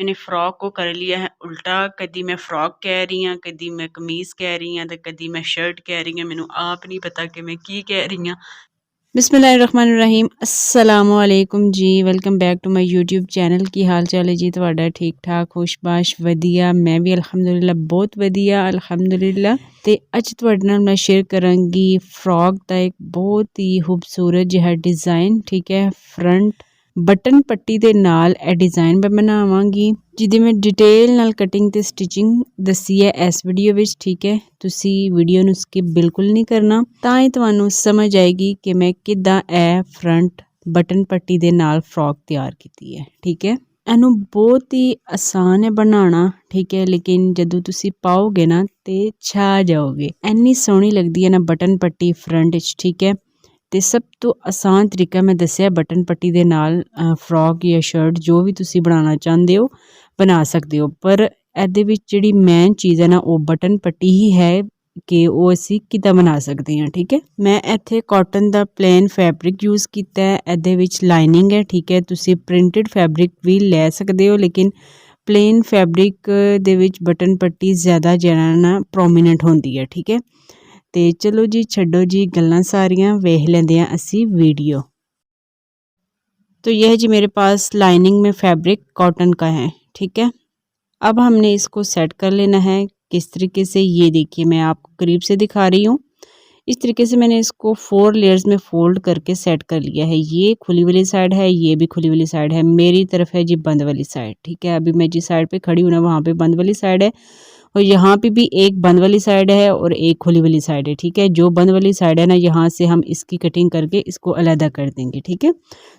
मैंने फ्रॉक को कर लिया है उल्टा। कदी मैं फ्रॉक कह रही हाँ, कदी मैं कमीज़ कह रही हाँ, तो कदी मैं शर्ट कह रही हाँ। मैनू आप नहीं पता कि मैं की कह रही हाँ। बिस्मिल्लाहिर्रहमानिर्रहीम, अस्सलामु अलैकुम जी। Welcome back to my YouTube channel. की हाल चाल है जी तुहाडा? ठीक ठाक, खुशबाश, वधिया। मैं भी अल्हम्दुलिल्लाह बहुत वधिया अल्हम्दुलिल्लाह। ते अज तुहाडे नाल मैं शेयर करांगी फ्रॉक दा एक बहुत ही खूबसूरत जिहा डिज़ाइन। ठीक है, फ्रंट बटन पट्टी दे नाल ए डिज़ाइन मैं बनावांगी, जिहदी मैं डिटेल नाल कटिंग ते स्टिचिंग दसी है इस वीडियो विच। ठीक है, तुसी वीडियो नू स्किप बिल्कुल नहीं करना, तां ही तुहानू समझ आएगी कि मैं किद्दां ए फ्रंट बटन पट्टी दे नाल फ्रॉक तैयार कीती है। ठीक है, एनू बहुत ही आसान है बनाना। ठीक है, लेकिन जदों तुसी पाओगे ना ते छा जाओगे, इन्नी सोहनी लगदी है ना बटन पट्टी फ्रंट विच। ठीक है, ते सब तो आसान तरीका मैं दस्सिया बटन पट्टी दे नाल फ्रॉक या शर्ट जो भी तुसी बनाना चाहते हो बना सकते हो, पर ਇਹਦੇ ਵਿੱਚ ਜਿਹੜੀ ਮੇਨ ਚੀਜ਼ ਹੈ ਨਾ ਉਹ ਬਟਨ ਪੱਟੀ ਹੀ ਹੈ ਕਿ ਉਹ ਅਸੀਂ ਕਿੱਦਾਂ ਬਣਾ ਸਕਦੇ ਹਾਂ। ਠੀਕ ਹੈ, ਮੈਂ ਇੱਥੇ ਕਾਟਨ ਦਾ ਪਲੇਨ ਫੈਬਰਿਕ ਯੂਜ਼ ਕੀਤਾ ਹੈ, ਇਹਦੇ ਵਿੱਚ ਲਾਈਨਿੰਗ ਹੈ। ਠੀਕ ਹੈ, ਤੁਸੀਂ ਪ੍ਰਿੰਟਡ ਫੈਬਰਿਕ ਵੀ ਲੈ ਸਕਦੇ ਹੋ, ਲੇਕਿਨ ਪਲੇਨ ਫੈਬਰਿਕ ਦੇ ਵਿੱਚ ਬਟਨ ਪੱਟੀ ਜ਼ਿਆਦਾ ਜਿਹੜਾ ਨਾ ਪ੍ਰੋਮੀਨੈਂਟ ਹੁੰਦੀ ਹੈ। ਠੀਕ ਹੈ, ਤੇ ਚਲੋ ਜੀ ਛੱਡੋ जी गल्लां सारियां, वेख लेंदे हैं असी वीडियो। तो यह जी मेरे पास लाइनिंग में फैब्रिक कॉटन का है। ठीक है, अब हमने इसको सेट कर लेना है किस तरीके से, ये देखिए मैं आपको करीब से दिखा रही हूँ। इस तरीके से मैंने इसको 4 लेयर्स में फोल्ड करके सेट कर लिया है। ये खुली वाली साइड है, ये भी खुली वाली साइड है, मेरी तरफ है जी बंद वाली साइड। ठीक है, अभी मैं जिस साइड पे खड़ी हूँ ना वहाँ पे बंद वाली साइड है, और यहाँ पे भी एक बंद वाली साइड है और एक खुली वाली साइड है। ठीक है, जो बंद वाली साइड है ना यहाँ से हम इसकी कटिंग करके इसको अलग कर देंगे। ठीक है,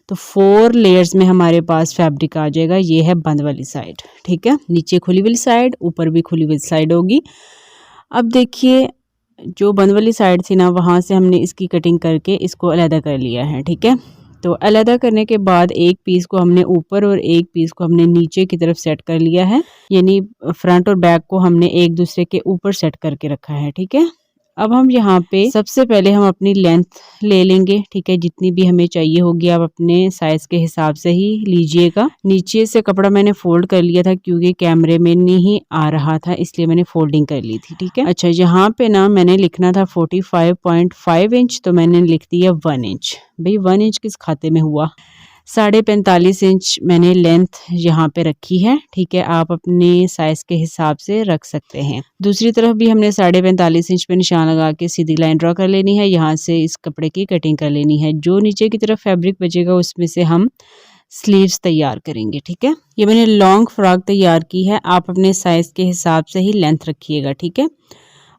तो 4 लेयर्स में हमारे पास फैब्रिक आ जाएगा। ये है बंद वाली साइड। ठीक है, नीचे खुली वाली साइड, ऊपर भी खुली वाली साइड होगी। अब देखिए जो बंद वाली साइड थी ना वहाँ से हमने इसकी कटिंग करके इसको अलग कर लिया है। ठीक है, तो अलग करने के बाद एक पीस को हमने ऊपर और एक पीस को हमने नीचे की तरफ सेट कर लिया है, यानी फ्रंट और बैक को हमने एक दूसरे के ऊपर सेट करके रखा है। ठीक है, अब हम यहाँ पे सबसे पहले हम अपनी लेंथ ले लेंगे। ठीक है, जितनी भी हमें चाहिए होगी आप अपने साइज के हिसाब से ही लीजिएगा। नीचे से कपड़ा मैंने फोल्ड कर लिया था क्योंकि कैमरे में नहीं आ रहा था, इसलिए मैंने फोल्डिंग कर ली थी। ठीक है, अच्छा यहाँ पे ना मैंने लिखना था 45.5 इंच, तो मैंने लिख दिया 1 इंच। भाई 1 इंच किस खाते में हुआ, 45.5 इंच मैंने लेंथ यहाँ पे रखी है। ठीक है, आप अपने साइज के हिसाब से रख सकते हैं। दूसरी तरफ भी हमने 45.5 इंच पे निशान लगा के सीधी लाइन ड्रॉ कर लेनी है। यहाँ से इस कपड़े की कटिंग कर लेनी है। जो नीचे की तरफ फैब्रिक बचेगा उसमें से हम स्लीव्स तैयार करेंगे। ठीक है, ये मैंने लॉन्ग फ्रॉक तैयार की है, आप अपने साइज के हिसाब से ही लेंथ रखिएगा। ठीक है,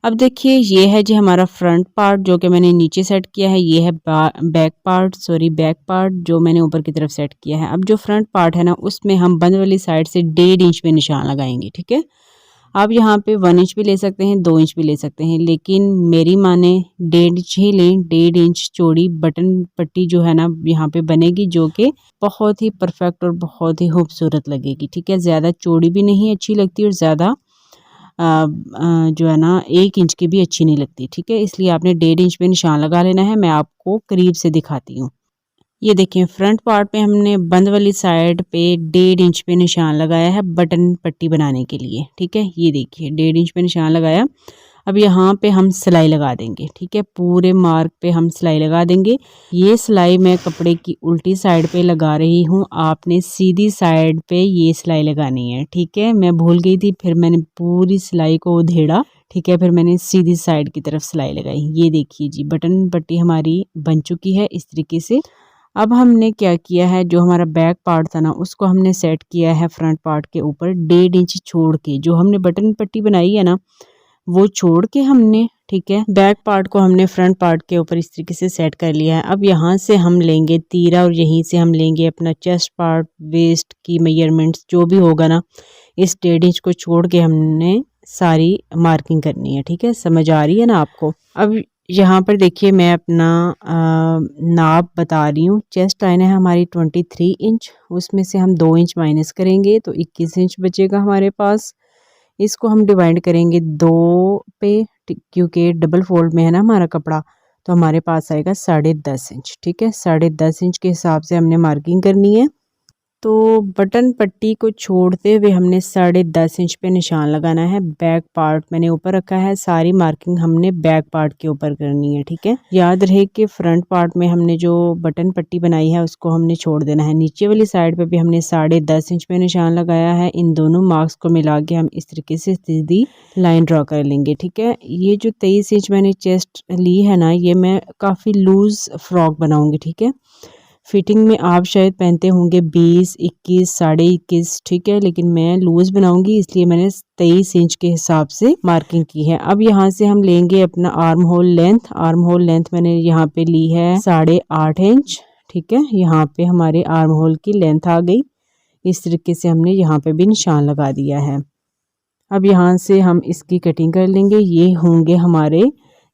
अब देखिए ये है जी हमारा फ्रंट पार्ट जो कि मैंने नीचे सेट किया है, ये है बैक पार्ट जो मैंने ऊपर की तरफ सेट किया है। अब जो फ्रंट पार्ट है ना उसमें हम बंद वाली साइड से 1.5 इंच पे निशान लगाएंगे। ठीक है, आप यहाँ पे 1 इंच भी ले सकते हैं, 2 इंच भी ले सकते हैं, लेकिन मेरी माने 1.5 इंच ही लें। 1.5 इंच चौड़ी बटन पट्टी जो है ना यहाँ पे बनेगी, जो कि बहुत ही परफेक्ट और बहुत ही खूबसूरत लगेगी। ठीक है, ज़्यादा चौड़ी भी नहीं अच्छी लगती और ज़्यादा जो है ना 1 इंच की भी अच्छी नहीं लगती। ठीक है, इसलिए आपने 1.5 इंच पे निशान लगा लेना है। मैं आपको करीब से दिखाती हूँ। ये देखिए फ्रंट पार्ट पे हमने बंद वाली साइड पे 1.5 इंच पे निशान लगाया है बटन पट्टी बनाने के लिए। ठीक है, ये देखिए 1.5 इंच पे निशान लगाया। अब यहाँ पे हम सिलाई लगा देंगे। ठीक है, पूरे मार्क पे हम सिलाई लगा देंगे। ये सिलाई मैं कपड़े की उल्टी साइड पे लगा रही हूँ, आपने सीधी साइड पे ये सिलाई लगानी है। ठीक है, मैं भूल गई थी, फिर मैंने पूरी सिलाई को उधेड़ा। ठीक है, फिर मैंने सीधी साइड की तरफ सिलाई लगाई। ये देखिए जी बटन पट्टी हमारी बन चुकी है इस तरीके से। अब हमने क्या किया है, जो हमारा बैक पार्ट था ना उसको हमने सेट किया है फ्रंट पार्ट के ऊपर 1.5 इंच छोड़ के। जो हमने बटन पट्टी बनाई है ना वो छोड़ के हमने, ठीक है, बैक पार्ट को हमने फ्रंट पार्ट के ऊपर इस तरीके से सेट कर लिया है। अब यहाँ से हम लेंगे तीरा और यहीं से हम लेंगे अपना चेस्ट पार्ट, वेस्ट की मेजरमेंट्स जो भी होगा ना, इस 1.5 इंच को छोड़ के हमने सारी मार्किंग करनी है। ठीक है, समझ आ रही है ना आपको? अब यहाँ पर देखिए मैं अपना नाप बता रही हूँ। चेस्ट लाइन है हमारी 23 इंच, उसमें से हम 2 इंच माइनस करेंगे तो 21 इंच बचेगा हमारे पास। इसको हम डिवाइड करेंगे 2 पे, क्योंकि डबल फोल्ड में है ना हमारा कपड़ा, तो हमारे पास आएगा 10.5 इंच। ठीक है, 10.5 इंच के हिसाब से हमने मार्किंग करनी है। तो बटन पट्टी को छोड़ते हुए हमने 10.5 इंच पे निशान लगाना है। बैक पार्ट मैंने ऊपर रखा है, सारी मार्किंग हमने बैक पार्ट के ऊपर करनी है, ठीक है। याद रहे कि फ्रंट पार्ट में हमने जो बटन पट्टी बनाई है उसको हमने छोड़ देना है। नीचे वाली साइड पे भी हमने 10.5 इंच पे निशान लगाया है। इन दोनों मार्क्स को मिला के हम इस तरीके से सीधी लाइन ड्रॉ कर लेंगे, ठीक है। ये जो 23 इंच मैंने चेस्ट ली है ना, ये मैं काफ़ी लूज फ्रॉक बनाऊंगी, ठीक है। फिटिंग में आप शायद पहनते होंगे 20, 21, 21.5, ठीक है, लेकिन मैं लूज बनाऊंगी इसलिए मैंने 23 इंच के हिसाब से मार्किंग की है। अब यहाँ से हम लेंगे अपना arm hole length. Arm hole length मैंने यहाँ पे ली है 8.5 इंच, ठीक है। यहाँ पे हमारे आर्म होल की लेंथ आ गई। इस तरीके से हमने यहाँ पे भी निशान लगा दिया है। अब यहाँ से हम इसकी कटिंग कर लेंगे। ये होंगे हमारे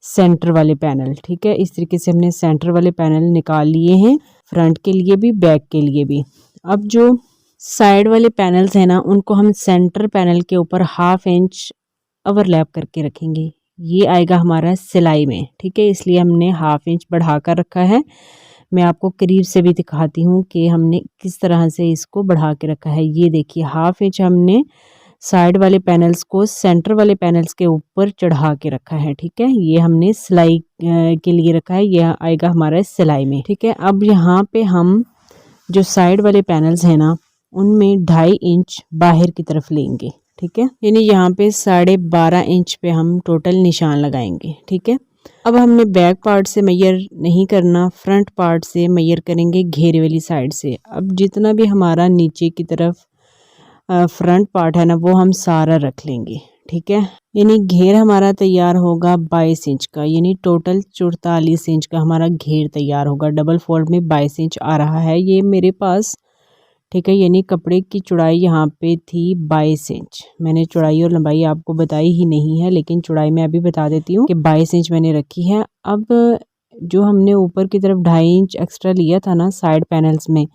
सेंटर वाले पैनल, ठीक है। इस तरीके से हमने सेंटर वाले पैनल निकाल लिए हैं, फ्रंट के लिए भी बैक के लिए भी। अब जो साइड वाले पैनल्स हैं ना, उनको हम सेंटर पैनल के ऊपर 1/2 इंच ओवरलैप करके रखेंगे। ये आएगा हमारा सिलाई में, ठीक है, इसलिए हमने 1/2 इंच बढ़ा कर रखा है। मैं आपको करीब से भी दिखाती हूँ कि हमने किस तरह से इसको बढ़ा के रखा है। ये देखिए 1/2 इंच हमने साइड वाले पैनल्स को सेंटर वाले पैनल्स के ऊपर चढ़ा के रखा है, ठीक है। ये हमने सिलाई के लिए रखा है, यह आएगा हमारा सिलाई में, ठीक है। अब यहाँ पे हम जो साइड वाले पैनल्स हैं ना, उनमें 2.5 इंच बाहर की तरफ लेंगे, ठीक है। यानी यहाँ पे 12.5 इंच पे हम टोटल निशान लगाएंगे, ठीक है। अब हमने बैक पार्ट से मैयर नहीं करना, फ्रंट पार्ट से मैयर करेंगे घेरे वाली साइड से। अब जितना भी हमारा नीचे की तरफ फ्रंट पार्ट है ना, वो हम सारा रख लेंगे, ठीक है। यानी घेर हमारा तैयार होगा 22 इंच का, यानी टोटल 44 इंच का हमारा घेर तैयार होगा। डबल फोल्ड में 22 इंच आ रहा है ये मेरे पास, ठीक है। यानी कपड़े की चौड़ाई यहाँ पे थी 22 इंच। मैंने चौड़ाई और लंबाई आपको बताई ही नहीं है, लेकिन चौड़ाई मैं अभी बता देती हूँ कि 22 इंच मैंने रखी है। अब जो हमने ऊपर की तरफ 2.5 इंच एक्स्ट्रा लिया था ना साइड पैनल्स में,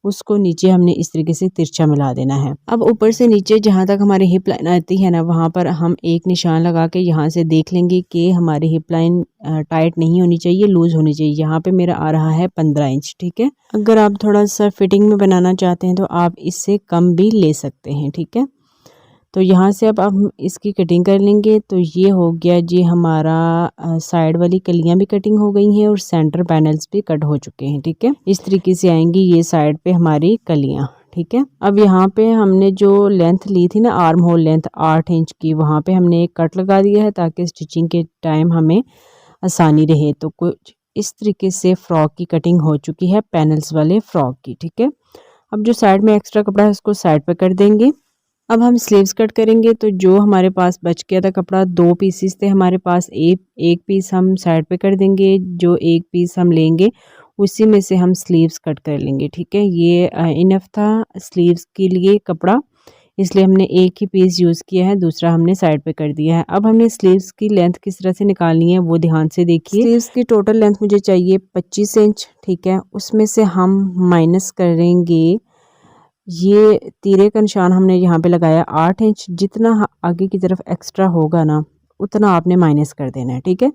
उसको नीचे हमने इस तरीके से तिरछा मिला देना है। अब ऊपर से नीचे जहाँ तक हमारी हिप लाइन आती है ना, वहाँ पर हम एक निशान लगा के यहाँ से देख लेंगे कि हमारी हिप लाइन टाइट नहीं होनी चाहिए, लूज होनी चाहिए। यहाँ पे मेरा आ रहा है 15 इंच, ठीक है। अगर आप थोड़ा सा फिटिंग में बनाना चाहते हैं तो आप इससे कम भी ले सकते हैं, ठीक है। तो यहाँ से अब हम इसकी कटिंग कर लेंगे। तो ये हो गया जी हमारा साइड वाली कलियां भी कटिंग हो गई हैं और सेंटर पैनल्स भी कट हो चुके हैं, ठीक है। इस तरीके से आएंगी ये साइड पे हमारी कलियां, ठीक है। अब यहाँ पे हमने जो लेंथ ली थी ना, आर्म होल लेंथ 8 इंच की, वहाँ पे हमने एक कट लगा दिया है ताकि स्टिचिंग के टाइम हमें आसानी रहे। तो कुछ इस तरीके से फ्रॉक की कटिंग हो चुकी है, पैनल्स वाले फ्रॉक की, ठीक है। अब जो साइड में एक्स्ट्रा कपड़ा है उसको साइड पे कर देंगे। अब हम स्लीव्स कट करेंगे। तो जो हमारे पास बच गया था कपड़ा, 2 पीसीस थे हमारे पास, एक पीस हम साइड पे कर देंगे। जो एक पीस हम लेंगे उसी में से हम स्लीव्स कट कर लेंगे, ठीक है। ये इनफ था स्लीव्स के लिए कपड़ा, इसलिए हमने एक ही पीस यूज़ किया है, दूसरा हमने साइड पे कर दिया है। अब हमने स्लीव्स की लेंथ किस तरह से निकालनी है वो ध्यान से देखिए। स्लीव्स की टोटल लेंथ मुझे चाहिए 25 इंच, ठीक है। उसमें से हम माइनस करेंगे, ये तीरे का निशान हमने यहाँ पे लगाया 8 इंच। जितना आगे की तरफ एक्स्ट्रा होगा ना, उतना आपने माइनस कर देना है, ठीक है।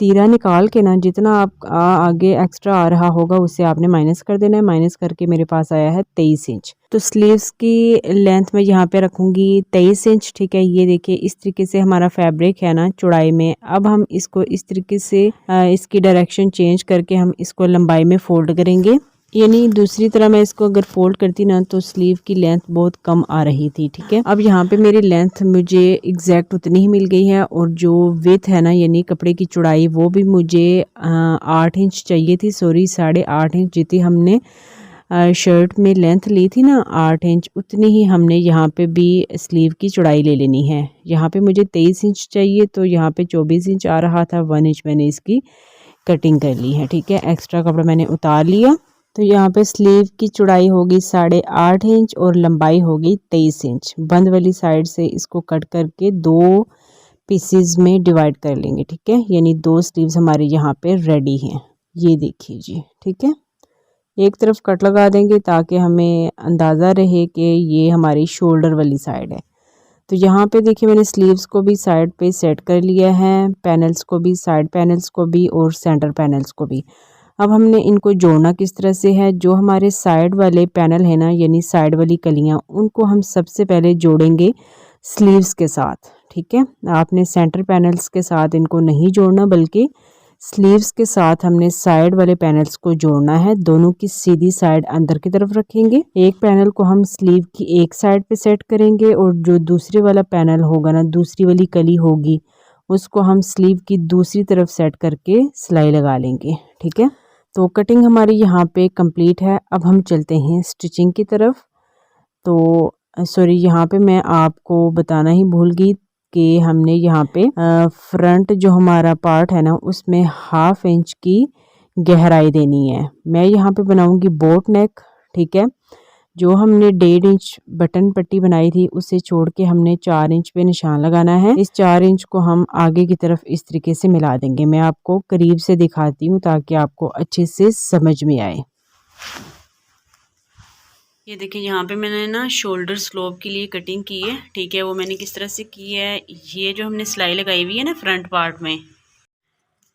तीरा निकाल के ना, जितना आप आगे एक्स्ट्रा आ रहा होगा उससे आपने माइनस कर देना है। माइनस करके मेरे पास आया है 23 इंच। तो स्लीव्स की लेंथ में यहाँ पे रखूँगी 23 इंच, ठीक है। ये देखिए इस तरीके से हमारा फैब्रिक है ना चौड़ाई में। अब हम इसको इस तरीके से इसकी डायरेक्शन चेंज करके हम इसको लंबाई में फोल्ड करेंगे। यानी दूसरी तरह मैं इसको अगर फोल्ड करती ना, तो स्लीव की लेंथ बहुत कम आ रही थी, ठीक है। अब यहाँ पे मेरी लेंथ मुझे एग्जैक्ट उतनी ही मिल गई है, और जो विड्थ है ना, यानी कपड़े की चौड़ाई, वो भी मुझे 8 इंच चाहिए थी, सॉरी 8.5 इंच जितनी हमने शर्ट में लेंथ ली थी ना 8 इंच, उतनी ही हमने यहाँ पे भी स्लीव की चौड़ाई ले लेनी है। यहाँ पे मुझे 23 इंच चाहिए, तो यहाँ पे 24 इंच आ रहा था, 1 इंच मैंने इसकी कटिंग कर ली है, ठीक है। एक्स्ट्रा कपड़ा मैंने उतार लिया। तो यहाँ पे स्लीव की चौड़ाई होगी 8.5 इंच और लंबाई होगी 23 इंच। बंद वाली साइड से इसको कट करके 2 पीसेस में डिवाइड कर लेंगे, ठीक है। यानी 2 स्लीव्स हमारे यहाँ पे रेडी हैं। ये देखिए जी, ठीक है। एक तरफ कट लगा देंगे ताकि हमें अंदाज़ा रहे कि ये हमारी शोल्डर वाली साइड है। तो यहाँ पे देखिए मैंने स्लीव्स को भी साइड पे सेट कर लिया है, पैनल्स को भी, साइड पैनल्स को भी और सेंटर पैनल्स को भी। अब हमने इनको जोड़ना किस तरह से है, जो हमारे साइड वाले पैनल है ना, यानी साइड वाली कलियां, उनको हम सबसे पहले जोड़ेंगे स्लीव्स के साथ। ठीक है, आपने सेंटर पैनल्स के साथ इनको नहीं जोड़ना, बल्कि स्लीव्स के साथ हमने साइड वाले पैनल्स को जोड़ना है। दोनों की सीधी साइड अंदर की तरफ रखेंगे। एक पैनल को हम स्लीव की एक साइड पे सेट करेंगे और जो दूसरे वाला पैनल होगा ना, दूसरी वाली कली होगी, उसको हम स्लीव की दूसरी तरफ सेट करके सिलाई लगा लेंगे। ठीक है, तो कटिंग हमारी यहाँ पे कंप्लीट है। अब हम चलते हैं स्टिचिंग की तरफ। तो सॉरी, यहाँ पे मैं आपको बताना ही भूल गई कि हमने यहाँ पे फ्रंट जो हमारा पार्ट है ना, उसमें 1/2 इंच की गहराई देनी है। मैं यहाँ पे बनाऊंगी बोट नेक। ठीक है, जो हमने 1.5 इंच बटन पट्टी बनाई थी, उसे छोड़ के हमने 4 इंच पे निशान लगाना है। इस 4 इंच को हम आगे की तरफ इस तरीके से मिला देंगे। मैं आपको करीब से दिखाती हूँ ताकि आपको अच्छे से समझ में आए। ये देखिए, यहाँ पे मैंने ना शोल्डर स्लोप के लिए कटिंग की है। ठीक है, वो मैंने किस तरह से की है, ये जो हमने सिलाई लगाई हुई है ना फ्रंट पार्ट में,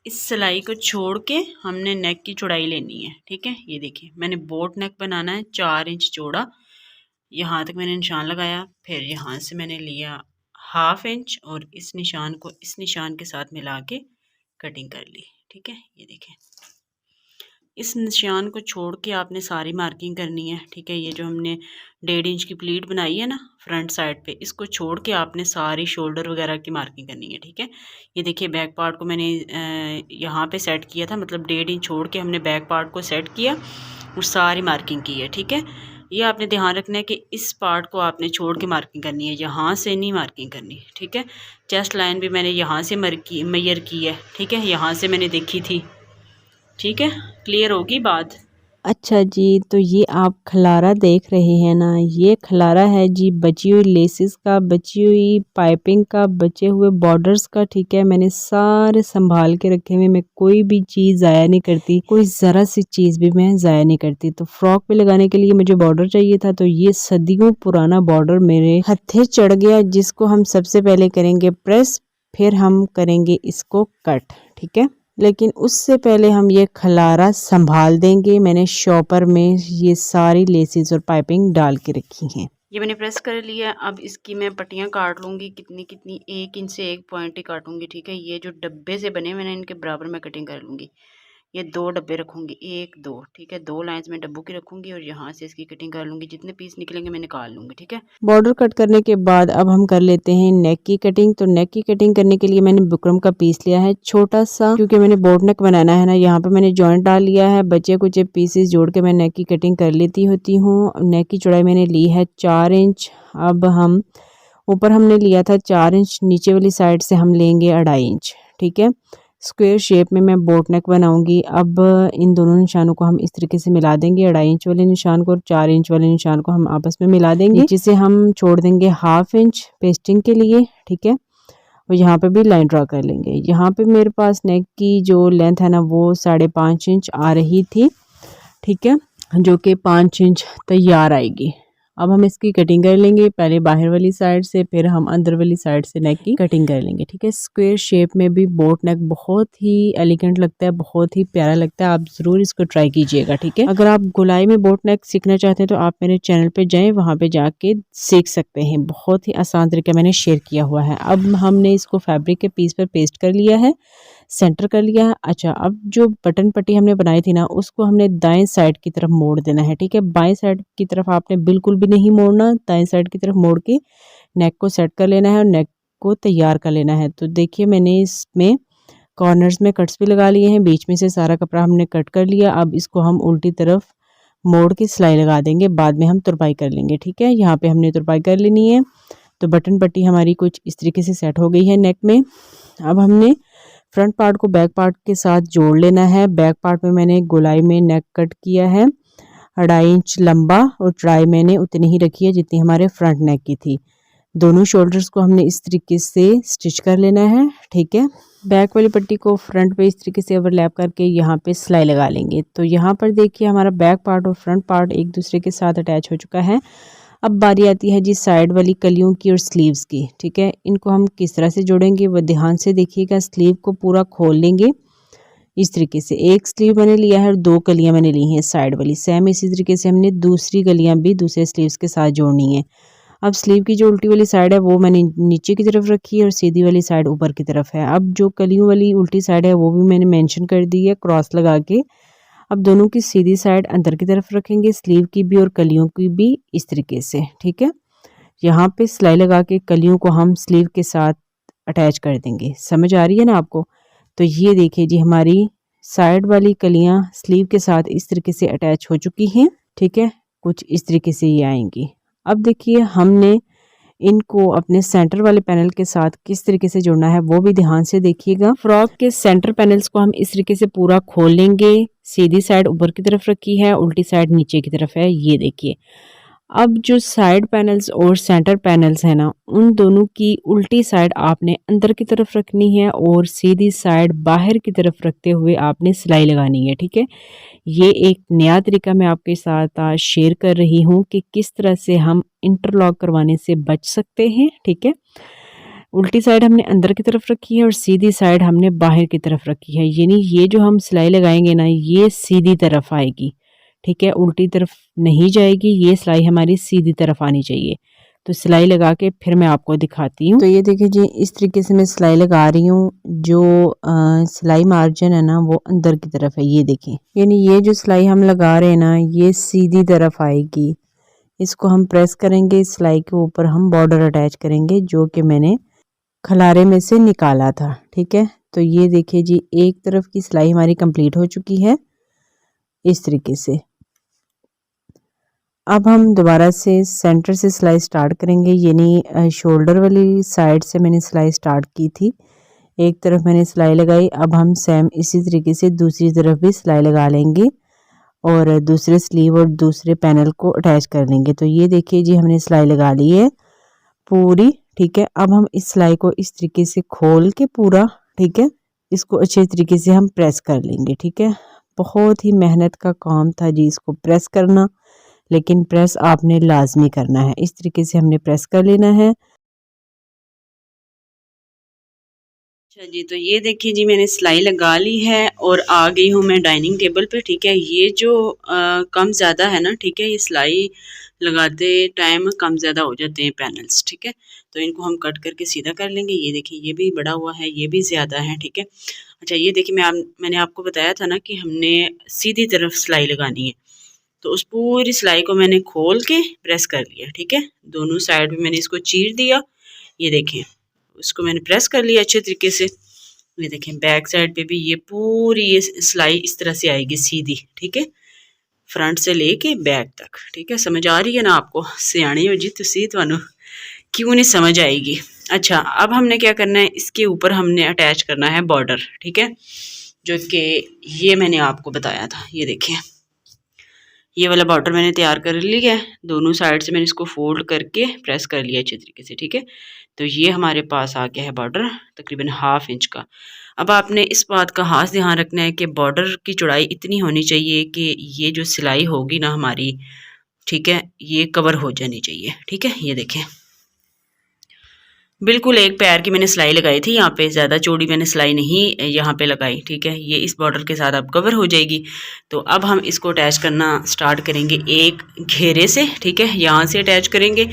इस सिलाई को छोड़ के हमने नेक की चौड़ाई लेनी है। ठीक है, ये देखिए मैंने बोट नेक बनाना है, 4 इंच चौड़ा, यहाँ तक मैंने निशान लगाया। फिर यहाँ से मैंने लिया 1/2 इंच और इस निशान को इस निशान के साथ मिला के कटिंग कर ली। ठीक है, ये देखें, इस निशान को छोड़ के आपने सारी मार्किंग करनी है। ठीक है, ये जो हमने 1.5 इंच की प्लीट बनाई है ना फ्रंट साइड पे, इसको छोड़ के आपने सारी शोल्डर वगैरह की मार्किंग करनी है। ठीक है, ये देखिए बैक पार्ट को मैंने यहाँ पे सेट किया था, मतलब 1.5 इंच छोड़ के हमने बैक पार्ट को सेट किया और सारी मार्किंग की है। ठीक है, ये आपने ध्यान रखना है कि इस पार्ट को आपने छोड़ के मार्किंग करनी है, यहाँ से नहीं मार्किंग करनी। ठीक है, चेस्ट लाइन भी मैंने यहाँ से मैयर की है। ठीक है, यहाँ से मैंने देखी थी। ठीक है, क्लियर होगी बात। अच्छा जी, तो ये आप खलारा देख रहे हैं ना, ये खलारा है जी बची हुई लेसेस का, बची हुई पाइपिंग का, बचे हुए बॉर्डर्स का। ठीक है, मैंने सारे संभाल के रखे हुए, मैं कोई भी चीज़ ज़ाया नहीं करती, कोई ज़रा सी चीज़ भी मैं ज़ाया नहीं करती। तो फ्रॉक पे लगाने के लिए मुझे बॉर्डर चाहिए था, तो ये सदियों पुराना बॉर्डर मेरे हथे चढ़ गया, जिसको हम सबसे पहले करेंगे प्रेस, फिर हम करेंगे इसको कट। ठीक है, लेकिन उससे पहले हम ये खलारा संभाल देंगे। मैंने शॉपर में ये सारी लेसेस और पाइपिंग डाल के रखी हैं। ये मैंने प्रेस कर लिया। अब इसकी मैं पट्टियाँ काट लूँगी, कितनी कितनी, 1 इंच से 1 पॉइंट ही काटूँगी। ठीक है, ये जो डब्बे से बने मैंने इनके बराबर में कटिंग कर लूँगी। ये 2 डब्बे रखूँगी, 1 2। ठीक है, 2 लाइंस में डब्बों की रखूँगी और यहाँ से इसकी कटिंग कर लूँगी। जितने पीस निकलेंगे मैं निकाल लूँगी। ठीक है, बॉर्डर कट करने के बाद अब हम कर लेते हैं नेक की कटिंग। तो नेक की कटिंग करने के लिए मैंने बुकरम का पीस लिया है छोटा सा, क्योंकि मैंने बोट नेक बनाना है ना। यहाँ पे मैंने जॉइंट डाल लिया है, बचे कुछ पीसेस जोड़ के मैं नेक की कटिंग कर लेती होती हूँ। नेक की चौड़ाई मैंने ली है 4 इंच। अब हम ऊपर हमने लिया था 4 इंच, नीचे वाली साइड से हम लेंगे 2.5 इंच। ठीक है, स्क्वायर शेप में मैं बोट नेक बनाऊंगी। अब इन दोनों निशानों को हम इस तरीके से मिला देंगे, 2.5 इंच वाले निशान को और 4 इंच वाले निशान को हम आपस में मिला देंगे। नीचे से हम छोड़ देंगे 1/2 इंच पेस्टिंग के लिए। ठीक है, और यहाँ पे भी लाइन ड्रा कर लेंगे। यहाँ पे मेरे पास नेक की जो लेंथ है ना, वो 5.5 इंच आ रही थी। ठीक है, जो कि 5 इंच तैयार आएगी। अब हम इसकी कटिंग कर लेंगे, पहले बाहर वाली साइड से, फिर हम अंदर वाली साइड से नेक की कटिंग कर लेंगे। ठीक है, स्क्वायर शेप में भी बोट नेक बहुत ही एलिगेंट लगता है, बहुत ही प्यारा लगता है। आप ज़रूर इसको ट्राई कीजिएगा। ठीक है, अगर आप गोलाई में बोट नेक सीखना चाहते हैं तो आप मेरे चैनल पे जाएं, वहाँ पे जाके सीख सकते हैं। बहुत ही आसान तरीका मैंने शेयर किया हुआ है। अब हमने इसको फैब्रिक के पीस पर पेस्ट कर लिया है, सेंटर कर लिया है। अच्छा, अब जो बटन पट्टी हमने बनाई थी ना, उसको हमने दाएं साइड की तरफ मोड़ देना है। ठीक है, बाएं साइड की तरफ आपने बिल्कुल भी नहीं मोड़ना, दाएं साइड की तरफ मोड़ के नेक को सेट कर लेना है और नेक को तैयार कर लेना है। तो देखिए मैंने इसमें कॉर्नर्स में कट्स भी लगा लिए हैं, बीच में से सारा कपड़ा हमने कट कर लिया। अब इसको हम उल्टी तरफ मोड़ के सिलाई लगा देंगे, बाद में हम तुरपाई कर लेंगे। ठीक है, यहाँ पे हमने तुरपाई कर लेनी है। तो बटन पट्टी हमारी कुछ इस तरीके से सेट हो गई है नेक में। अब हमने फ्रंट पार्ट को बैक पार्ट के साथ जोड़ लेना है। बैक पार्ट में मैंने गोलाई में नेक कट किया है, 2.5 इंच लंबा, और चौड़ाई मैंने उतनी ही रखी है जितनी हमारे फ्रंट नेक की थी। दोनों शोल्डर्स को हमने इस तरीके से स्टिच कर लेना है। ठीक है, बैक वाली पट्टी को फ्रंट पे इस तरीके से ओवरलैप करके यहाँ पे सिलाई लगा लेंगे। तो यहाँ पर देखिए हमारा बैक पार्ट और फ्रंट पार्ट एक दूसरे के साथ अटैच हो चुका है। अब बारी आती है जी साइड वाली कलियों की और स्लीव्स की। ठीक है, इनको हम किस तरह से जोड़ेंगे वो ध्यान से देखिएगा। स्लीव को पूरा खोल लेंगे, इस तरीके से एक स्लीव मैंने लिया है और 2 कलियां मैंने ली हैं साइड वाली। सेम इसी तरीके से हमने दूसरी कलियां भी दूसरे स्लीव्स के साथ जोड़नी है। अब स्लीव की जो उल्टी वाली साइड है वो मैंने नीचे की तरफ रखी है और सीधी वाली साइड ऊपर की तरफ है। अब जो कलियों वाली उल्टी साइड है वो भी मैंने मेंशन कर दी है क्रॉस लगा के। अब दोनों की सीधी साइड अंदर की तरफ रखेंगे, स्लीव की भी और कलियों की भी इस तरीके से, ठीक है। यहाँ पे सिलाई लगा के कलियों को हम स्लीव के साथ अटैच कर देंगे। समझ आ रही है ना आपको? तो ये देखिए जी हमारी साइड वाली कलियां स्लीव के साथ इस तरीके से अटैच हो चुकी हैं, ठीक है। कुछ इस तरीके से ये आएंगी। अब देखिए हमने इनको अपने सेंटर वाले पैनल के साथ किस तरीके से जोड़ना है वो भी ध्यान से देखिएगा। फ्रॉक के सेंटर पैनल्स को हम इस तरीके से पूरा खोल लेंगे। सीधी साइड ऊपर की तरफ रखी है, उल्टी साइड नीचे की तरफ है, ये देखिए। अब जो साइड पैनल्स और सेंटर पैनल्स है ना, उन दोनों की उल्टी साइड आपने अंदर की तरफ रखनी है और सीधी साइड बाहर की तरफ रखते हुए आपने सिलाई लगानी है, ठीक है। ये एक नया तरीका मैं आपके साथ आज शेयर कर रही हूँ कि किस तरह से हम इंटरलॉक करवाने से बच सकते हैं, ठीक है। उल्टी साइड हमने अंदर की तरफ रखी है और सीधी साइड हमने बाहर की तरफ रखी है, यानी ये जो हम सिलाई लगाएंगे ना ये सीधी तरफ आएगी, ठीक है, उल्टी तरफ नहीं जाएगी। ये सिलाई हमारी सीधी तरफ आनी चाहिए। तो सिलाई लगा के फिर मैं आपको दिखाती हूँ। तो ये देखिए जी इस तरीके से मैं सिलाई लगा रही हूँ। जो सिलाई मार्जिन है ना वो अंदर की तरफ है, ये देखिए। यानी ये जो सिलाई हम लगा रहे हैं ना ये सीधी तरफ आएगी। इसको हम प्रेस करेंगे, सिलाई के ऊपर हम बॉर्डर अटैच करेंगे जो कि मैंने खलारे में से निकाला था, ठीक है। तो ये देखिए जी एक तरफ की सिलाई हमारी कंप्लीट हो चुकी है इस तरीके से। अब हम दोबारा से सेंटर से सिलाई स्टार्ट करेंगे, यानी शोल्डर वाली साइड से मैंने सिलाई स्टार्ट की थी। एक तरफ मैंने सिलाई लगाई, अब हम सेम इसी तरीके से दूसरी तरफ भी सिलाई लगा लेंगे और दूसरे स्लीव और दूसरे पैनल को अटैच कर लेंगे। तो ये देखिए जी हमने सिलाई लगा ली है पूरी, ठीक है। अब हम इस सिलाई को इस तरीके से खोल के पूरा, ठीक है, इसको अच्छे तरीके से हम प्रेस कर लेंगे, ठीक है। बहुत ही मेहनत का काम था जी इसको प्रेस करना, लेकिन प्रेस आपने लाजमी करना है। इस तरीके से हमने प्रेस कर लेना है। अच्छा जी, तो ये देखिए जी मैंने सिलाई लगा ली है और आ गई हूँ मैं डाइनिंग टेबल पे, ठीक है। ये जो कम ज़्यादा है ना, ठीक है, ये सिलाई लगाते टाइम कम ज़्यादा हो जाते हैं पैनल्स, ठीक है। तो इनको हम कट करके सीधा कर लेंगे। ये देखिए ये भी बड़ा हुआ है, ये भी ज़्यादा है, ठीक है। अच्छा ये देखिए मैंने आपको बताया था ना कि हमने सीधी तरफ सिलाई लगानी है। तो उस पूरी सिलाई को मैंने खोल के प्रेस कर लिया, ठीक है। दोनों साइड में मैंने इसको चीर दिया, ये देखें, उसको मैंने प्रेस कर लिया अच्छे तरीके से। ये देखें बैक साइड पे भी ये पूरी ये सिलाई इस तरह से आएगी सीधी, ठीक है, फ्रंट से लेके बैक तक, ठीक है। समझ आ रही है ना आपको? सियाणी हो जी तुसी, तुहानू क्यों नहीं समझ आएगी। अच्छा अब हमने क्या करना है, इसके ऊपर हमने अटैच करना है बॉर्डर, ठीक है, जो कि ये मैंने आपको बताया था। ये देखें ये वाला बॉर्डर मैंने तैयार कर लिया है। दोनों साइड से मैंने इसको फोल्ड करके प्रेस कर लिया अच्छे तरीके से, ठीक है। तो ये हमारे पास आ गया है बॉर्डर तकरीबन 1/2 इंच का। अब आपने इस बात का खास ध्यान रखना है कि बॉर्डर की चौड़ाई इतनी होनी चाहिए कि ये जो सिलाई होगी ना हमारी, ठीक है, ये कवर हो जानी चाहिए, ठीक है। ये देखें बिल्कुल एक पैर की मैंने सिलाई लगाई थी, यहाँ पे ज़्यादा चौड़ी मैंने सिलाई नहीं यहाँ पे लगाई, ठीक है। ये इस बॉर्डर के साथ अब कवर हो जाएगी। तो अब हम इसको अटैच करना स्टार्ट करेंगे एक घेरे से, ठीक है। यहाँ से अटैच करेंगे,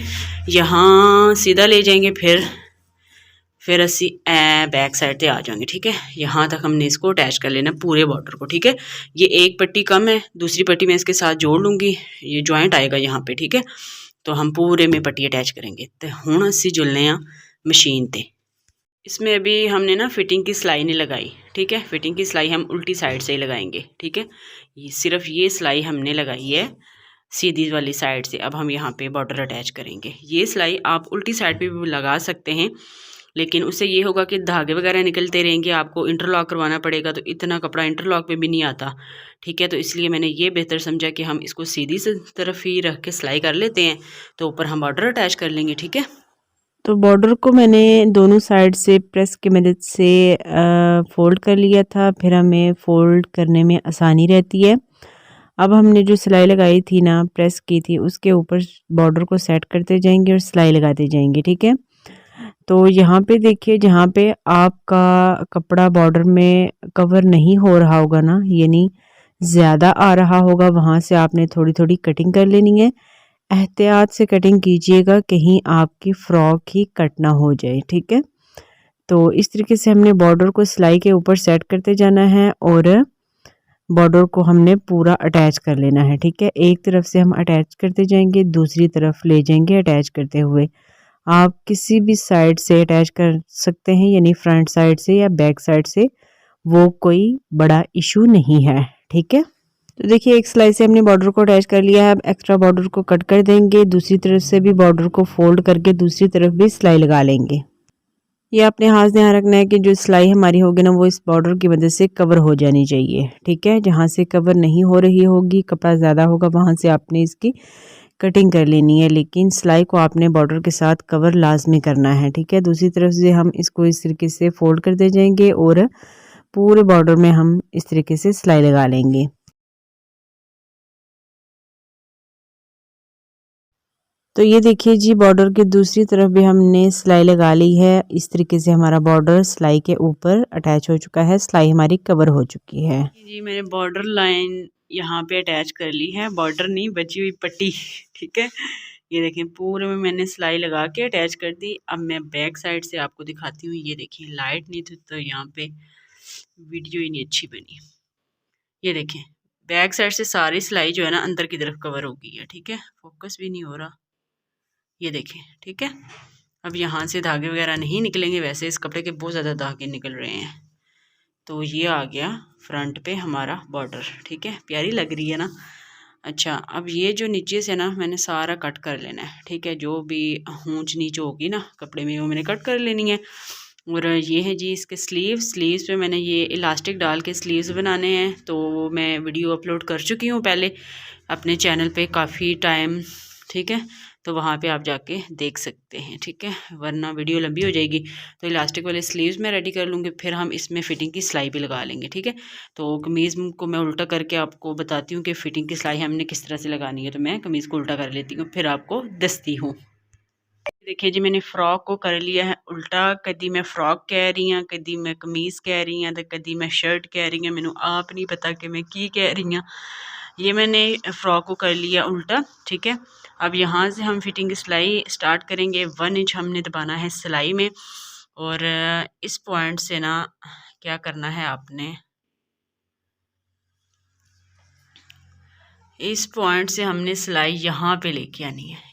यहाँ सीधा ले जाएंगे, फिर असी बैक साइड पे आ जाएंगे, ठीक है। यहाँ तक हमने इसको अटैच कर लेना पूरे बॉर्डर को, ठीक है। ये एक पट्टी कम है, दूसरी पट्टी मैं इसके साथ जोड़ लूँगी, ये जॉइंट आएगा यहाँ पे, ठीक है। तो हम पूरे में पट्टी अटैच करेंगे। तो हुण असी जुलने आ मशीन ते। इसमें अभी हमने ना फिटिंग की सिलाई नहीं लगाई, ठीक है। फिटिंग की सिलाई हम उल्टी साइड से ही लगाएंगे, ठीक है। सिर्फ ये सिलाई हमने लगाई है सीधी वाली साइड से। अब हम यहाँ पे बॉर्डर अटैच करेंगे। ये सिलाई आप उल्टी साइड पे भी लगा सकते हैं, लेकिन उससे ये होगा कि धागे वगैरह निकलते रहेंगे, आपको इंटरलॉक करवाना पड़ेगा, तो इतना कपड़ा इंटरलॉक पे भी नहीं आता, ठीक है। तो इसलिए मैंने ये बेहतर समझा कि हम इसको सीधी से तरफ ही रख के सिलाई कर लेते हैं, तो ऊपर हम बॉर्डर अटैच कर लेंगे, ठीक है। तो बॉर्डर को मैंने दोनों साइड से प्रेस की मदद से फोल्ड कर लिया था, फिर हमें फोल्ड करने में आसानी रहती है। अब हमने जो सिलाई लगाई थी ना, प्रेस की थी, उसके ऊपर बॉर्डर को सेट करते जाएंगे और सिलाई लगाते जाएंगे, ठीक है। तो यहाँ पे देखिए, जहाँ पे आपका कपड़ा बॉर्डर में कवर नहीं हो रहा होगा ना, यानी ज़्यादा आ रहा होगा, वहाँ से आपने थोड़ी थोड़ी कटिंग कर लेनी है। एहतियात से कटिंग कीजिएगा, कहीं आपकी फ्रॉक ही कट ना हो जाए, ठीक है। तो इस तरीके से हमने बॉर्डर को सिलाई के ऊपर सेट करते जाना है और बॉर्डर को हमने पूरा अटैच कर लेना है, ठीक है। एक तरफ से हम अटैच करते जाएंगे, दूसरी तरफ ले जाएंगे अटैच करते हुए। आप किसी भी साइड से अटैच कर सकते हैं, यानी फ्रंट साइड से या बैक साइड से, वो कोई बड़ा इशू नहीं है, ठीक है। तो देखिए, एक सिलाई से हमने बॉर्डर को अटैच कर लिया है। अब एक्स्ट्रा बॉर्डर को कट कर देंगे, दूसरी तरफ से भी बॉर्डर को फोल्ड करके दूसरी तरफ भी सिलाई लगा लेंगे। ये अपने हाथ ध्यान रखना है कि जो सिलाई हमारी होगी ना, वो इस बॉर्डर की वजह से कवर हो जानी चाहिए, ठीक है। जहाँ से कवर नहीं हो रही होगी, कपड़ा ज़्यादा होगा, वहाँ से आपने इसकी कटिंग कर लेनी है, लेकिन सिलाई को आपने बॉर्डर के साथ कवर लाजमी करना है, ठीक है। दूसरी तरफ से हम इसको इस तरीके से फोल्ड कर दे जाएंगे और पूरे बॉर्डर में हम इस तरीके से सिलाई लगा लेंगे। तो ये देखिए जी, बॉर्डर की दूसरी तरफ भी हमने सिलाई लगा ली है। इस तरीके से हमारा बॉर्डर सिलाई के ऊपर अटैच हो चुका है, सिलाई हमारी कवर हो चुकी है जी। मैंने बॉर्डर लाइन यहाँ पे अटैच कर ली है, बॉर्डर नहीं, बची हुई पट्टी, ठीक है। ये देखें, पूरे में मैंने सिलाई लगा के अटैच कर दी। अब मैं बैक साइड से आपको दिखाती हूँ। ये देखिए, लाइट नहीं थी तो यहाँ पे वीडियो ही नहीं अच्छी बनी। ये देखें, बैक साइड से सारी सिलाई जो है ना अंदर की तरफ कवर हो गई है, ठीक है। फोकस भी नहीं हो रहा, ये देखें, ठीक है। अब यहाँ से धागे वगैरह नहीं निकलेंगे, वैसे इस कपड़े के बहुत ज़्यादा धागे निकल रहे हैं। तो ये आ गया फ्रंट पे हमारा बॉर्डर, ठीक है। प्यारी लग रही है ना। अच्छा, अब ये जो नीचे से ना मैंने सारा कट कर लेना है, ठीक है। जो भी ऊंच नीच होगी ना कपड़े में, वो मैंने कट कर लेनी है। और ये है जी इसके स्लीव्स पे मैंने ये इलास्टिक डाल के स्लीव्स बनाने हैं। तो वो मैं वीडियो अपलोड कर चुकी हूँ पहले अपने चैनल पे काफ़ी टाइम, ठीक है। तो वहाँ पे आप जाके देख सकते हैं, ठीक है, वरना वीडियो लंबी हो जाएगी। तो इलास्टिक वाले स्लीव्स मैं रेडी कर लूँगी, फिर हम इसमें फ़िटिंग की सिलाई भी लगा लेंगे, ठीक है। तो कमीज़ को मैं उल्टा करके आपको बताती हूँ कि फ़िटिंग की सिलाई हमने किस तरह से लगानी है। तो मैं कमीज़ को उल्टा कर लेती हूँ, फिर आपको दसती हूँ। देखिए जी, मैंने फ्रॉक को कर लिया है उल्टा। कदी मैं फ्रॉक कह रही हूँ, कदी मैं कमीज़ कह रही हूँ, तो कदी मैं शर्ट कह रही हूँ। मैनू आप नहीं पता कि मैं की कह रही हूँ। ये मैंने फ्रॉक को कर लिया उल्टा, ठीक है। अब यहाँ से हम फिटिंग की सिलाई स्टार्ट करेंगे। 1 इंच हमने दबाना है सिलाई में, और इस पॉइंट से ना क्या करना है आपने, इस पॉइंट से हमने सिलाई यहाँ पे लेके आनी है।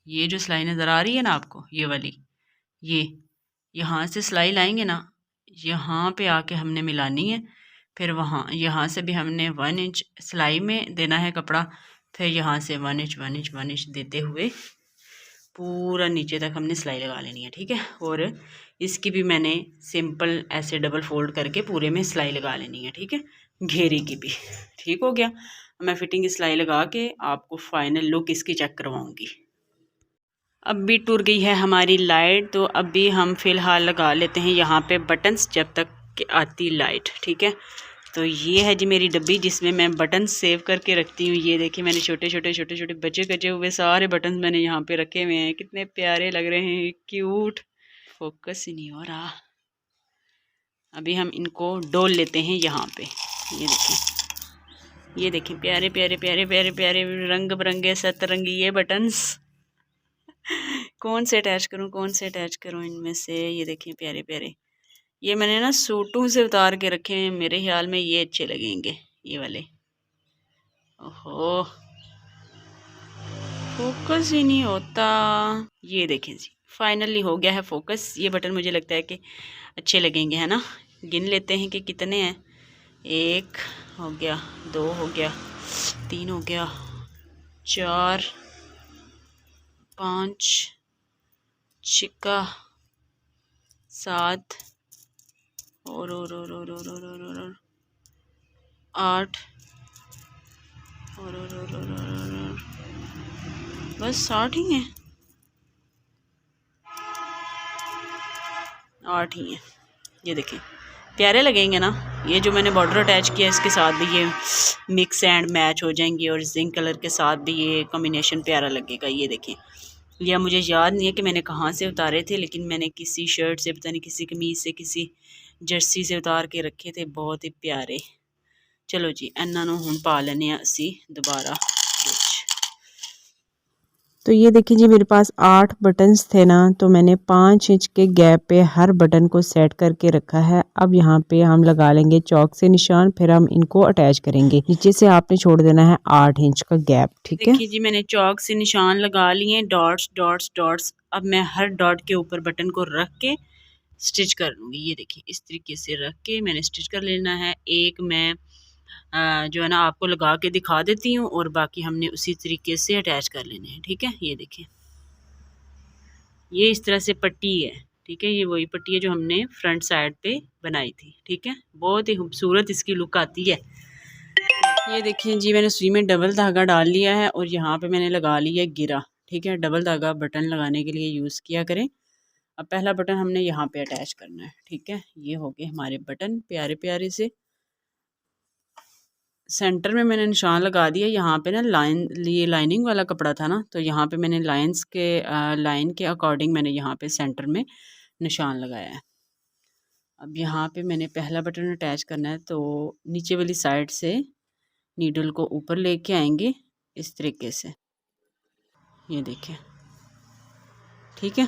ये जो सिलाई नज़र आ रही है ना आपको, ये वाली, ये यहाँ से सिलाई लाएंगे ना, यहाँ पे आके हमने मिलानी है। फिर वहाँ यहाँ से भी हमने 1 इंच सिलाई में देना है कपड़ा। फिर यहाँ से 1 इंच 1 इंच 1 इंच देते हुए पूरा नीचे तक हमने सिलाई लगा लेनी है, ठीक है। और इसकी भी मैंने सिंपल ऐसे डबल फोल्ड करके पूरे में सिलाई लगा लेनी है, ठीक है। घेरे की भी ठीक हो गया। मैं फिटिंग की सिलाई लगा के आपको फाइनल लुक इसकी चेक करवाऊँगी। अब भी टूट गई है हमारी लाइट, तो अभी हम फ़िलहाल लगा लेते हैं यहाँ पे बटन्स जब तक कि आती लाइट, ठीक है। तो ये है जी मेरी डब्बी जिसमें मैं बटन सेव करके रखती हूँ। ये देखिए, मैंने छोटे छोटे बचे कचे हुए सारे बटन मैंने यहाँ पे रखे हुए हैं। कितने प्यारे लग रहे हैं, क्यूट। फोकस ही नहीं हो रहा। अभी हम इनको डोल लेते हैं यहाँ पे। ये देखें प्यारे प्यारे प्यारे प्यारे प्यारे रंग बिरंगे सतरंगी ये बटन्स। कौन से अटैच करूँ इनमें से। ये देखिए प्यारे प्यारे, ये मैंने ना सूटों से उतार के रखे हैं। मेरे ख्याल में ये अच्छे लगेंगे, ये वाले। ओहो, फोकस ही नहीं होता। ये देखें जी, फाइनली हो गया है फोकस। ये बटन मुझे लगता है कि अच्छे लगेंगे, है ना। गिन लेते हैं कि कितने हैं। 1 हो गया, 2 हो गया, 3 हो गया, 4 5 6 7 और 8 और बस 60 ही हैं, 8 ही हैं। ये देखें प्यारे लगेंगे ना। ये जो मैंने बॉर्डर अटैच किया इसके साथ भी ये मिक्स एंड मैच हो जाएंगे, और जिंक कलर के साथ भी ये कॉम्बिनेशन प्यारा लगेगा। ये देखें या मुझे याद नहीं है कि मैंने कहाँ से उतारे थे, लेकिन मैंने किसी शर्ट से, पता नहीं किसी कमीज़ से, किसी जर्सी से उतार के रखे थे, बहुत ही प्यारे। चलो जी, इन्हां नूं हुण पा लैने असी दोबारा। तो ये देखिए जी, मेरे पास 8 बटन्स थे ना, तो मैंने 5 इंच के गैप पे हर बटन को सेट करके रखा है। अब यहाँ पे हम लगा लेंगे चौक से निशान, फिर हम इनको अटैच करेंगे। नीचे से आपने छोड़ देना है 8 इंच का गैप, ठीक है। देखिए जी, मैंने चौक से निशान लगा लिए, डॉट्स डॉट्स डॉट्स। अब मैं हर डॉट के ऊपर बटन को रख के स्टिच कर लूँगी। ये देखिए, इस तरीके से रख के मैंने स्टिच कर लेना है। एक मैं जो है ना आपको लगा के दिखा देती हूँ, और बाकी हमने उसी तरीके से अटैच कर लेने हैं, ठीक है। ये देखिए, ये इस तरह से पट्टी है, ठीक है। ये वही पट्टी है जो हमने फ्रंट साइड पे बनाई थी, ठीक है। बहुत ही खूबसूरत इसकी लुक आती है। ये देखिए जी, मैंने सुई में डबल धागा डाल लिया है और यहाँ पे मैंने लगा लिया गिरा, ठीक है। डबल धागा बटन लगाने के लिए यूज़ किया करें। अब पहला बटन हमने यहाँ पे अटैच करना है, ठीक है। ये हो गए हमारे बटन प्यारे प्यारे से। सेंटर में मैंने निशान लगा दिया। यहाँ पे ना ये लाइनिंग वाला कपड़ा था ना, तो यहाँ पे मैंने लाइन के अकॉर्डिंग मैंने यहाँ पे सेंटर में निशान लगाया है। अब यहाँ पे मैंने पहला बटन अटैच करना है, तो नीचे वाली साइड से नीडल को ऊपर लेके आएंगे इस तरीके से। ये देखें, ठीक है।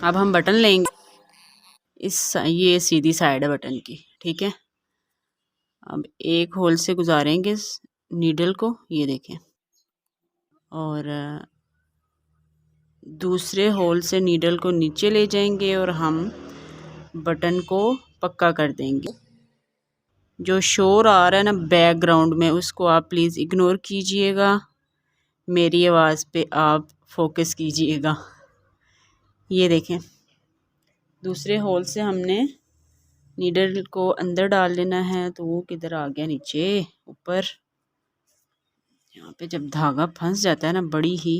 अब हम बटन लेंगे, ये सीधी साइड है बटन की, ठीक है। अब एक होल से गुजारेंगे नीडल को, ये देखें, और दूसरे होल से नीडल को नीचे ले जाएंगे और हम बटन को पक्का कर देंगे। जो शोर आ रहा है ना बैकग्राउंड में, उसको आप प्लीज़ इग्नोर कीजिएगा। मेरी आवाज़ पे आप फोकस कीजिएगा। ये देखें, दूसरे होल से हमने नीडल को अंदर डाल लेना है। तो वो किधर आ गया? नीचे ऊपर। यहाँ पे जब धागा फंस जाता है ना, बड़ी ही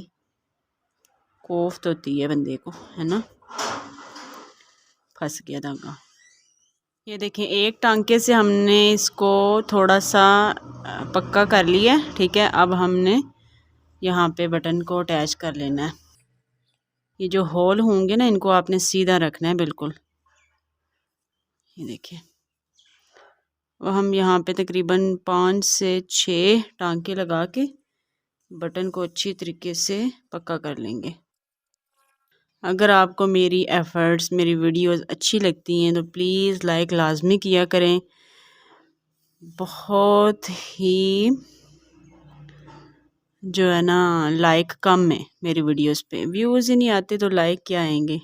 कोफ्त होती है बंदे को, है ना। फंस गया धागा। ये देखें, एक टांके से हमने इसको थोड़ा सा पक्का कर लिया, ठीक है। अब हमने यहाँ पे बटन को अटैच कर लेना है। ये जो होल होंगे ना, इनको आपने सीधा रखना है बिल्कुल। ये देखिए, हम यहाँ पे तकरीबन 5 से 6 टांके लगा के बटन को अच्छी तरीके से पक्का कर लेंगे। अगर आपको मेरी एफ़र्ट्स, मेरी वीडियोस अच्छी लगती हैं तो प्लीज़ लाइक लाजमी किया करें। बहुत ही जो है ना लाइक कम है मेरी वीडियोस पे, व्यूज़ ही नहीं आते तो लाइक क्या आएंगे।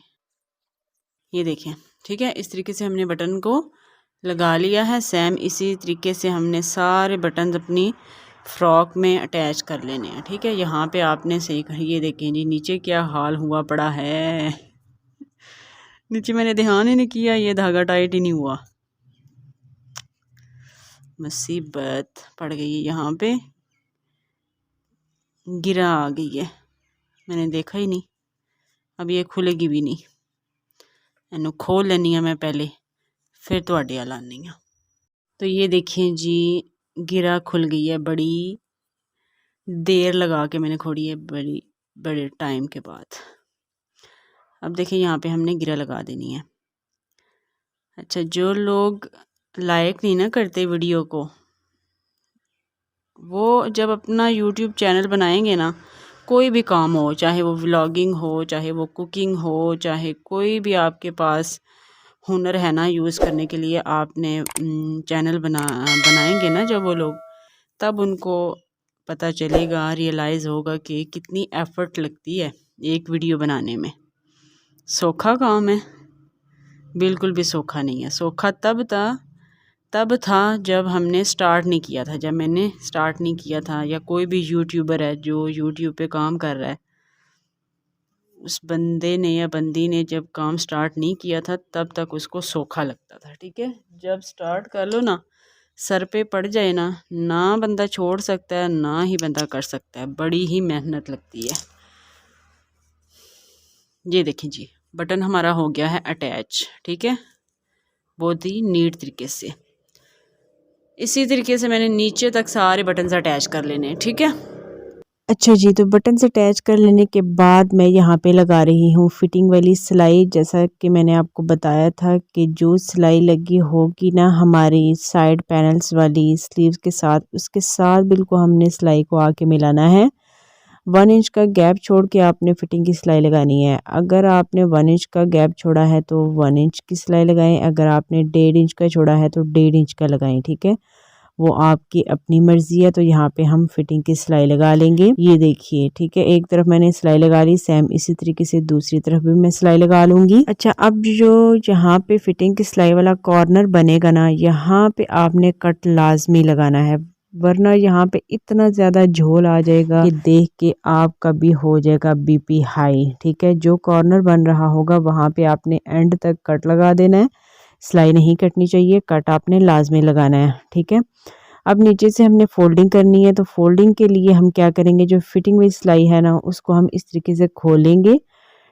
ये देखें, ठीक है। इस तरीके से हमने बटन को लगा लिया है। सेम इसी तरीके से हमने सारे बटन अपनी फ्रॉक में अटैच कर लेने हैं, ठीक है। यहाँ पे आपने सही कर, ये देखें जी, नीचे क्या हाल हुआ पड़ा है। नीचे मैंने ध्यान ही नहीं किया, ये धागा टाइट ही नहीं हुआ। मुसीबत पड़ गई है, यहाँ पे गिरा आ गई है, मैंने देखा ही नहीं। अब ये खुलेगी भी नहीं, इन्हू खोल लेनी है मैं पहले, फिर तुहाडे अल आनी है। तो ये देखिए जी, गिरा खुल गई है। बड़ी देर लगा के मैंने खोली है, बड़े टाइम के बाद। अब देखिए, यहाँ पे हमने गिरा लगा देनी है। अच्छा, जो लोग लाइक नहीं ना करते वीडियो को, वो जब अपना यूट्यूब चैनल बनाएंगे ना, कोई भी काम हो, चाहे वो व्लॉगिंग हो, चाहे वो कुकिंग हो, चाहे कोई भी आपके पास हुनर है ना यूज़ करने के लिए, आपने चैनल बनाएंगे ना जब वो लोग, तब उनको पता चलेगा, रियलाइज़ होगा कि कितनी एफ़र्ट लगती है एक वीडियो बनाने में। सौखा काम है? बिल्कुल भी सौखा नहीं है। सौखा तब था जब हमने स्टार्ट नहीं किया था। जब मैंने स्टार्ट नहीं किया था, या कोई भी यूट्यूबर है जो यूट्यूब पे काम कर रहा है, उस बंदे ने या बंदी ने जब काम स्टार्ट नहीं किया था, तब तक उसको सौखा लगता था, ठीक है। जब स्टार्ट कर लो ना, सर पे पड़ जाए ना, ना बंदा छोड़ सकता है, ना ही बंदा कर सकता है। बड़ी ही मेहनत लगती है। ये देखें जी, बटन हमारा हो गया है अटैच, ठीक है, बहुत ही नीट तरीके से। इसी तरीके से मैंने नीचे तक सारे बटन अटैच कर लेने हैं, ठीक है। अच्छा जी, तो बटन्स अटैच कर लेने के बाद मैं यहाँ पे लगा रही हूँ फिटिंग वाली सिलाई। जैसा कि मैंने आपको बताया था कि जो सिलाई लगी होगी ना हमारी साइड पैनल्स वाली स्लीव्स के साथ, उसके साथ बिल्कुल हमने सिलाई को आके मिलाना है। 1 इंच का गैप छोड़ के आपने फिटिंग की सिलाई लगानी है। अगर आपने 1 इंच का गैप छोड़ा है तो 1 इंच की सिलाई लगाएं, अगर आपने 1.5 इंच का छोड़ा है तो 1.5 इंच का लगाएं। ठीक है, वो आपकी अपनी मर्जी है। तो यहाँ पे हम फिटिंग की सिलाई लगा लेंगे। ये देखिए, ठीक है, एक तरफ मैंने सिलाई लगा ली, सेम इसी तरीके से दूसरी तरफ भी मैं सिलाई लगा लूंगी। अच्छा, अब जो यहाँ पे फिटिंग की सिलाई वाला कॉर्नर बनेगा ना, यहाँ पे आपने कट लाजमी लगाना है, वरना यहाँ पे इतना ज्यादा झोल आ जाएगा कि देख के आपका भी हो जाएगा बीपी हाई। ठीक है, जो कॉर्नर बन रहा होगा वहां पे आपने एंड तक कट लगा देना है, सिलाई नहीं कटनी चाहिए, कट आपने लाजमी लगाना है। ठीक है, अब नीचे से हमने फोल्डिंग करनी है। तो फोल्डिंग के लिए हम क्या करेंगे, जो फिटिंग वाली सिलाई है ना उसको हम इस तरीके से खोलेंगे।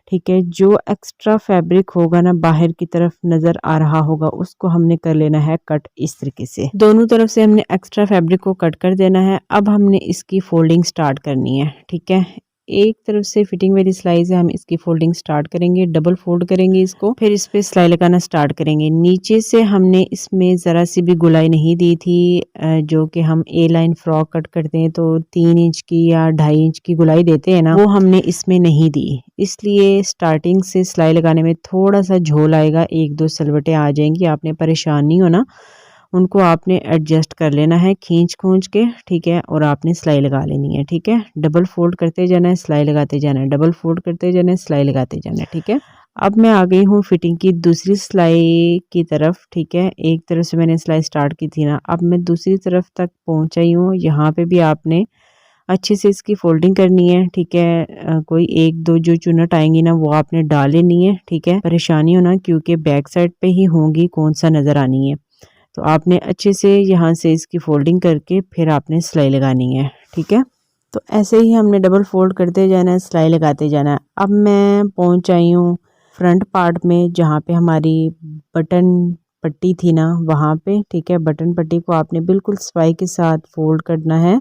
ठीक है, जो एक्स्ट्रा फैब्रिक होगा ना बाहर की तरफ नजर आ रहा होगा उसको हमने कर लेना है कट इस तरीके से। दोनों तरफ से हमने एक्स्ट्रा फैब्रिक को कट कर देना है। अब हमने इसकी फोल्डिंग स्टार्ट करनी है। ठीक है, एक तरफ से फिटिंग वाली सिलाई से हम इसकी फोल्डिंग स्टार्ट करेंगे, डबल फोल्ड करेंगे इसको, फिर इस पे सिलाई लगाना स्टार्ट करेंगे। नीचे से हमने इसमें ज़रा सी भी गुलाई नहीं दी थी। जो कि हम ए लाइन फ्रॉक कट करते हैं तो 3 इंच की या 2.5 इंच की गुलाई देते हैं ना, वो हमने इसमें नहीं दी। इसलिए स्टार्टिंग से सिलाई लगाने में थोड़ा सा झोल आएगा, 1-2 सलवटें आ जाएंगी। आपने परेशान नहीं होना, उनको आपने एडजस्ट कर लेना है खींच खूंच के। ठीक है, और आपने सिलाई लगा लेनी है। ठीक है, डबल फोल्ड करते जाना है, सिलाई लगाते जाना है, डबल फोल्ड करते जाना है, सिलाई लगाते जाना है। ठीक है, अब मैं आ गई हूँ फिटिंग की दूसरी सिलाई की तरफ। ठीक है, एक तरफ से मैंने सिलाई स्टार्ट की थी ना, अब मैं दूसरी तरफ तक पहुँच आई हूँ। यहाँ पे भी आपने अच्छे से इसकी फोल्डिंग करनी है। ठीक है, कोई 1-2 जो चुनट आएंगी ना वो आपने डाल लेनी है। ठीक है, परेशानी हो ना, क्योंकि बैक साइड पे ही होंगी, कौन सा नज़र आनी है। तो आपने अच्छे से यहाँ से इसकी फोल्डिंग करके फिर आपने सिलाई लगानी है। ठीक है, तो ऐसे ही हमने डबल फोल्ड करते जाना है, सिलाई लगाते जाना है। अब मैं पहुँच आई हूँ फ्रंट पार्ट में, जहाँ पे हमारी बटन पट्टी थी ना वहाँ पे। ठीक है, बटन पट्टी को आपने बिल्कुल सफाई के साथ फोल्ड करना है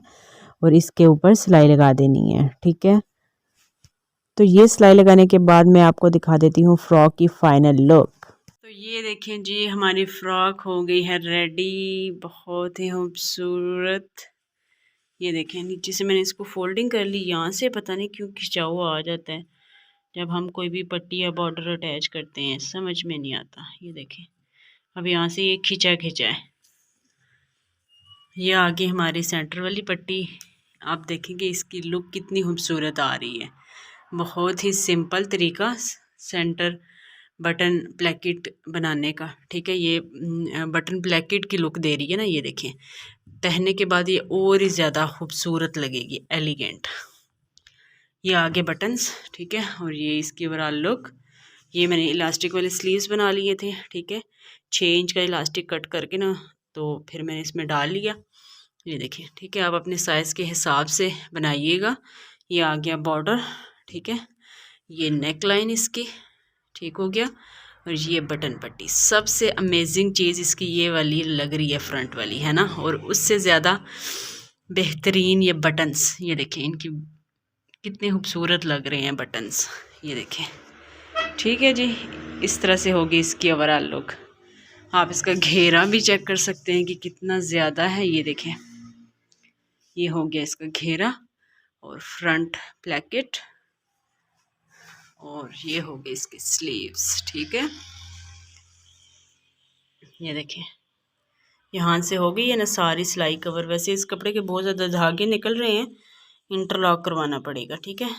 और इसके ऊपर सिलाई लगा देनी है। ठीक है, तो ये सिलाई लगाने के बाद मैं आपको दिखा देती हूँ फ्रॉक की फाइनल लुक। तो ये देखें जी, हमारी फ्रॉक हो गई है रेडी, बहुत ही खूबसूरत। ये देखें, नीचे से मैंने इसको फोल्डिंग कर ली। यहाँ से पता नहीं क्यों खिंचाव आ जाता है जब हम कोई भी पट्टी या बॉर्डर अटैच करते हैं, समझ में नहीं आता। ये देखें, अब यहाँ से ये खिंचा खिंचा है। ये आगे हमारी सेंटर वाली पट्टी, आप देखेंगे इसकी लुक कितनी खूबसूरत आ रही है। बहुत ही सिंपल तरीका सेंटर बटन ब्लैकेट बनाने का। ठीक है, ये बटन ब्लैकेट की लुक दे रही है ना। ये देखें, पहनने के बाद ये और ही ज़्यादा खूबसूरत लगेगी, एलिगेंट। ये आगे बटन्स, ठीक है, और ये इसकी ओवरऑल लुक। ये मैंने इलास्टिक वाले स्लीव्स बना लिए थे। ठीक है, 6 इंच का इलास्टिक कट करके ना, तो फिर मैंने इसमें डाल लिया। ये देखिए, ठीक है, आप अपने साइज़ के हिसाब से बनाइएगा। ये आ गया बॉर्डर। ठीक है, ये नेक लाइन इसकी ठीक हो गया, और ये बटन पट्टी। सबसे अमेजिंग चीज़ इसकी ये वाली लग रही है, फ्रंट वाली, है ना। और उससे ज़्यादा बेहतरीन ये बटन्स, ये देखें इनकी कितने खूबसूरत लग रहे हैं बटन्स। ये देखें, ठीक है जी, इस तरह से होगी इसकी ओवरऑल लुक। आप इसका घेरा भी चेक कर सकते हैं कि कितना ज़्यादा है। ये देखें, ये हो गया इसका घेरा और फ्रंट प्लैकेट, और ये हो गई इसकी स्लीव्स। ठीक है, ये देखें, यहाँ से हो गई है ना सारी सिलाई कवर। वैसे इस कपड़े के बहुत ज़्यादा धागे निकल रहे हैं, इंटरलॉक करवाना पड़ेगा। ठीक है,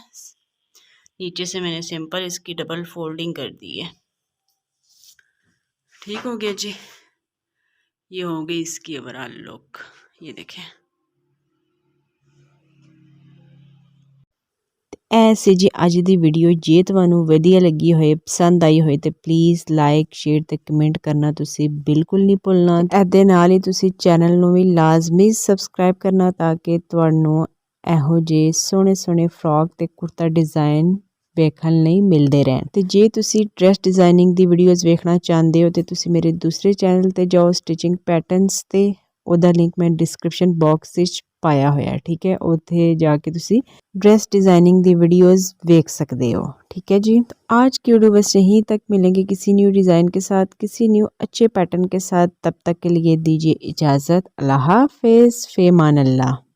नीचे से मैंने सिंपल इसकी डबल फोल्डिंग कर दी है। ठीक हो गया जी, ये हो गई इसकी ओवरऑल लुक। ये देखें, ऐसे जी अज दी वीडियो जे तुहानू वधिया लगी होए, पसंद आई होए ते प्लीज़ लाइक शेयर ते कमेंट करना तुसी बिल्कुल नहीं भुलना। इहदे नाल ही तुसी चैनल नू भी लाजमी सबसक्राइब करना ताकि तुहानू एहो जे सोहने सोहने फ्रॉक ते कुर्ता डिज़ाइन वेखण लई मिलदे रहन। ते जे तुसी ड्रैस डिज़ाइनिंग दी वीडियोज़ वेखना चाहते हो ते तुसी मेरे दूसरे चैनल ते जाओ, स्टिचिंग पैटर्न्स ते, ओहदा लिंक मैं डिस्क्रिप्शन बॉक्स विच पाया होया ठीक है उत्थे जाके तुसी ड्रेस डिजाइनिंग दी वीडियोस देख सकते हो ठीक है जी। तो आज की वीडियो बस यहीं तक, मिलेंगे किसी न्यू डिज़ाइन के साथ किसी न्यू अच्छे पैटर्न के साथ, तब तक के लिए दीजिए इजाज़त। अल्लाह हाफिज़, फ़ेमान अल्लाह।